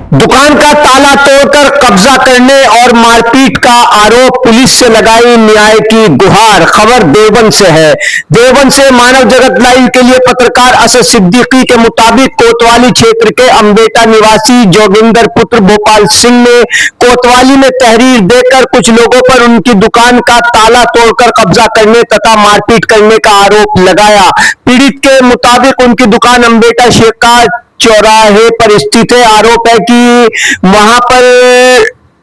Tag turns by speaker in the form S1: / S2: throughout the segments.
S1: दुकान का ताला तोड़कर कब्जा करने और मारपीट का आरोप, पुलिस से लगाई न्याय की गुहार। खबर देवबंद से है। देवबंद से मानव जगत लाइव के लिए पत्रकार असद सिद्दीकी के मुताबिक कोतवाली क्षेत्र के अम्बेटा निवासी जोगिंदर पुत्र भोपाल सिंह ने कोतवाली में तहरीर देकर कुछ लोगों पर उनकी दुकान का ताला तोड़कर कब्जा करने तथा मारपीट करने का आरोप लगाया। पीड़ित के मुताबिक उनकी दुकान अम्बेटा शेखा चौराहे पर स्थित है। आरोप है कि वहां पर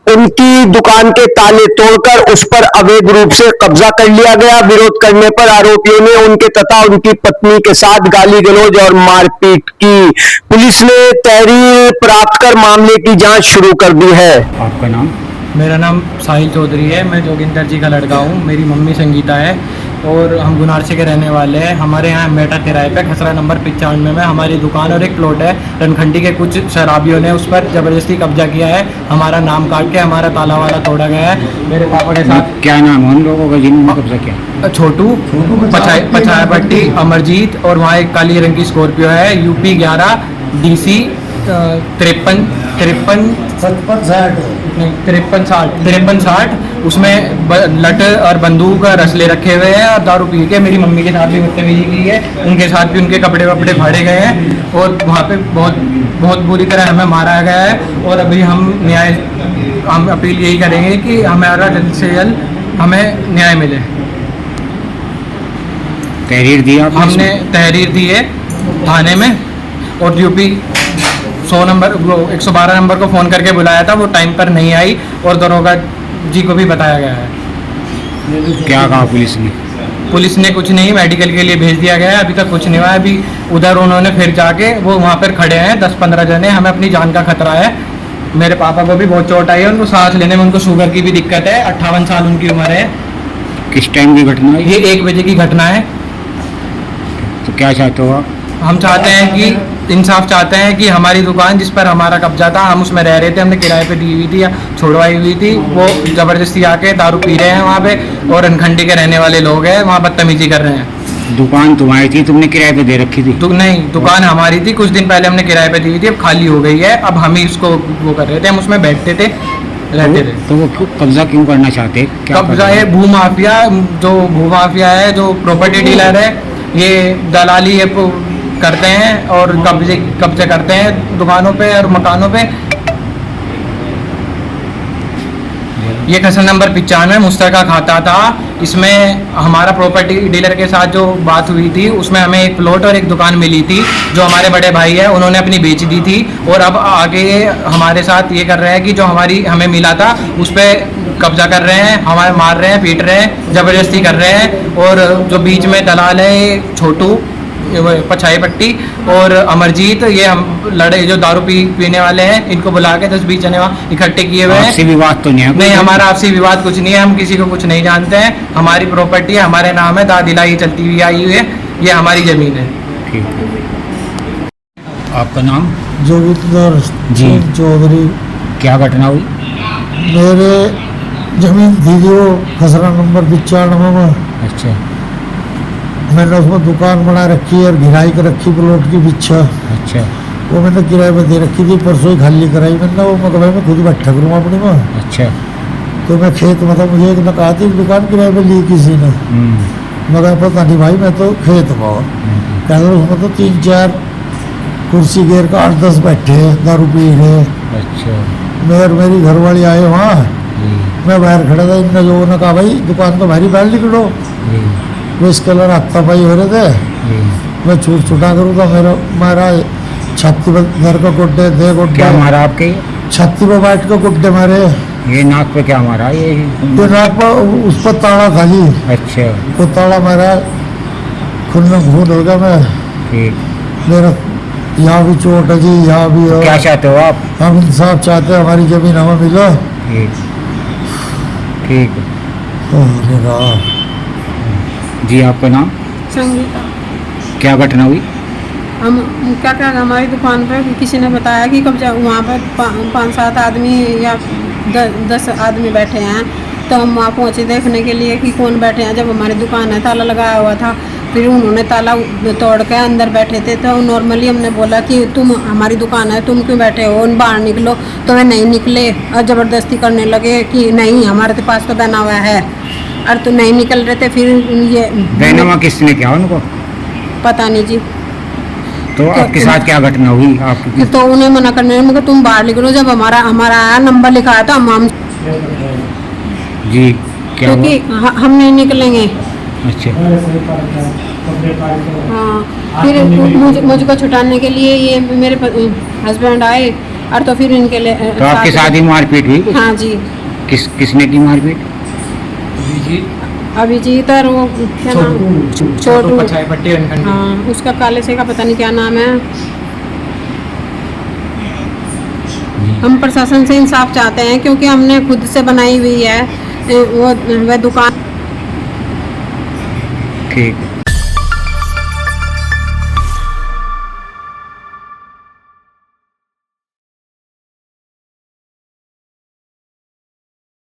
S1: उनकी दुकान के ताले तोड़कर उस पर अवैध रूप से कब्जा कर लिया गया। विरोध करने पर आरोपियों ने उनके तथा उनकी पत्नी के साथ गाली गलौज और मारपीट की। पुलिस ने तहरीर प्राप्त कर मामले की जांच शुरू कर दी है।
S2: आपका नाम?
S3: मेरा नाम साहिल चौधरी है। मैं जोगिंदर जी का लड़का हूँ। मेरी मम्मी संगीता है और हम गुनारसी के रहने वाले हैं। हमारे यहाँ मेटा किराए पे खसरा नंबर 95 में हमारी दुकान और एक प्लॉट है। रनखंडी के कुछ शराबियों ने उस पर ज़बरदस्ती कब्जा किया है। हमारा नाम काट के हमारा ताला वाला तोड़ा गया है। मेरे पापा के साथ।
S2: क्या नाम है उन लोगों का जिन्होंने कब्जा किया?
S3: छोटू, पछाया पट्टी, अमरजीत और वहाँ एक काली रंग की स्कॉर्पियो है। UP 11 DC 5360 उसमें लट और बंदूक और रसले रखे हुए हैं और दारू पी के मेरी मम्मी के साथ भी बदतमीजी की है। उनके साथ भी उनके कपड़े वपड़े फाड़े गए हैं और वहाँ पे बहुत बुरी तरह हमें मारा गया है। और अभी हम अपील यही करेंगे कि हमारा जल्द से जल्द हमें न्याय मिले।
S2: तहरीर दिया?
S3: हमने तहरीर दी है थाने में और UP 100 नंबर 112 नंबर को फ़ोन करके बुलाया था। वो टाइम पर नहीं आई और दरोगा जी को भी बताया गया है।
S2: क्या कहा पुलिस ने?
S3: पुलिस ने कुछ नहीं, मेडिकल के लिए भेज दिया गया है। अभी तक कुछ नहीं हुआ है। अभी उधर उन्होंने फिर जाके वो वहाँ पर खड़े हैं 10-15 जने। हमें अपनी जान का खतरा है। मेरे पापा को भी बहुत चोट आई है। उनको सांस लेने में उनको शुगर की भी दिक्कत है। 58 साल उनकी उम्र है।
S2: किस टाइम की घटना है
S3: ये? 1 बजे की घटना है।
S2: तो क्या चाहते हो आप?
S3: हम चाहते हैं कि इंसाफ चाहते हैं कि हमारी दुकान जिस पर हमारा कब्जा था, हम उसमें रह रहे थे, हमने किराए पे दी हुई थी या छोड़वाई हुई थी, वो ज़बरदस्ती आके दारू पी रहे हैं वहाँ पे और रनखंडी के रहने वाले लोग हैं वहाँ बदतमीजी कर रहे हैं।
S2: दुकान तुम्हारी थी, तुमने किराए पे दे रखी थी?
S3: नहीं, दुकान हमारी थी। कुछ दिन पहले हमने किराए पे दी हुई थी, अब खाली हो गई है। अब हम ही उसको वो कर रहे थे, हम उसमें बैठते थे, रहते थे।
S2: तो वो कब्जा क्यों करना चाहते?
S3: कब्जा है भू माफिया है, जो प्रॉपर्टी डीलर है, ये दलाली है करते हैं और कब्जे करते हैं दुकानों पे और मकानों पे। ये खसरा नंबर 95 मुश्तरका खाता था। इसमें हमारा प्रॉपर्टी डीलर के साथ जो बात हुई थी उसमें हमें एक प्लॉट और एक दुकान मिली थी जो हमारे बड़े भाई है उन्होंने अपनी बेच दी थी। और अब आगे हमारे साथ ये कर रहे हैं कि जो हमें मिला था उस पर कब्जा कर रहे हैं, हमारे मार रहे हैं, पीट रहे हैं, ज़बरदस्ती कर रहे हैं। और जो बीच में दलाल है छोटू, पछाई पट्टी और अमरजीत, ये हम लड़े जो दारू पीने वाले हैं, इनको बुला के 10-20 जने वहाँ इकट्ठे किए हुए हैं।
S2: आपसी विवाद तो नहीं है?
S3: नहीं, हमारा आपसी विवाद कुछ नहीं है। हम किसी को कुछ नहीं जानते हैं। हमारी प्रॉपर्टी है, हमारे नाम है, दादिलाई चलती हुई आई हुई है। ये हमारी ज़मीन है।
S2: ठीक है। आपका नाम?
S4: जोगिंदर
S2: जी
S4: चौधरी।
S2: क्या घटना हुई?
S4: मेरे जमीन थी जो खसरा नंबर 95 में।
S2: अच्छा।
S4: मैंने उसमें दुकान बना रखी है और घिराई कर रखी प्लॉट की पीछे।
S2: अच्छा।
S4: वो मैंने किराए पे दे रखी थी, परसों ही खाली कराई मैंने। वो मतलब मैं खुद बैठा करूँ अपनी में।
S2: अच्छा।
S4: तो मैं खेत में था, मुझे एक ने कहा थी दुकान किराए पे ली किसी ने। मगर पता नहीं भाई, मैं तो खेत में हूँ। कहते उसमें तो 3-4 कुर्सी घेर का 8-10 बैठे हैं, दारू पी रहे।
S2: अच्छा।
S4: मेरी घरवाली आए वहाँ, मैं बाहर खड़ा था। इनने जो कहा भाई दुकान तो भारी बाहर निकलो। वो इस कलर हाथापाई हो रहे थे। मैं छुटा करूँ तो मेरा छाती पर घर का गुड्डे थे।
S2: क्या मारा आपके?
S4: छाती पर बैठ के गुड्डे मारे।
S2: ये नाक पे क्या मारा? ये
S4: नाक पर उस पर ताला था जी।
S2: अच्छा।
S4: तो ताला मारा, खून में खून हो गया। मैं
S2: ठीक।
S4: मेरा यहाँ भी चोट है जी, यहाँ भी है।
S2: क्या चाहते हो आप?
S4: हम इंसाफ चाहते हैं, हमारी जमीन हमें मिलो।
S2: ठीक। जी आपका नाम?
S5: संगीता।
S2: क्या घटना हुई?
S5: हम क्या हमारी दुकान पर किसी ने बताया कि कब्जा वहाँ पर 5-7 आदमी या 10 आदमी बैठे हैं। तो हम वहाँ पहुँचे देखने के लिए कि कौन बैठे हैं। जब हमारी दुकान है ताला लगाया हुआ था, फिर उन्होंने ताला तोड़ के अंदर बैठे थे, तो नॉर्मली हमने बोला कि तुम हमारी दुकान है, तुम क्यों बैठे हो, बाहर निकलो। तो वे नहीं निकले और ज़बरदस्ती करने लगे कि नहीं हमारे पास तो बना हुआ है, और तो नहीं निकल रहे थे। फिर ये
S2: बैनामा किसने किया उनको?
S5: पता नहीं जी।
S2: तो आपके साथ क्या घटना हुई आपकी?
S5: तो उन्हें मना करने लगे, तुम बाहर निकलो। जब हमारा हमारा नंबर लिखा है तो हम
S2: जी क्या हुआ?
S5: क्योंकि हम नहीं निकलेंगे।
S2: अच्छा
S5: हाँ, फिर मुझको छुटाने के लिए ये मेरे हस्बैंड आए, और तो फिर इनके लिए
S2: तो आपके साथ ही मारपीट हुई कुछ?
S5: हाँ जी।
S2: किसने की मारपीट?
S5: अभिजीत और वो क्या नाम, छोटू।
S3: पचाई पट्टी रनखंडी।
S5: हाँ, उसका काले से का पता नहीं क्या नाम है। हम प्रशासन से इंसाफ चाहते हैं, क्योंकि हमने खुद से बनाई हुई है वो दुकान।
S2: ठीक है।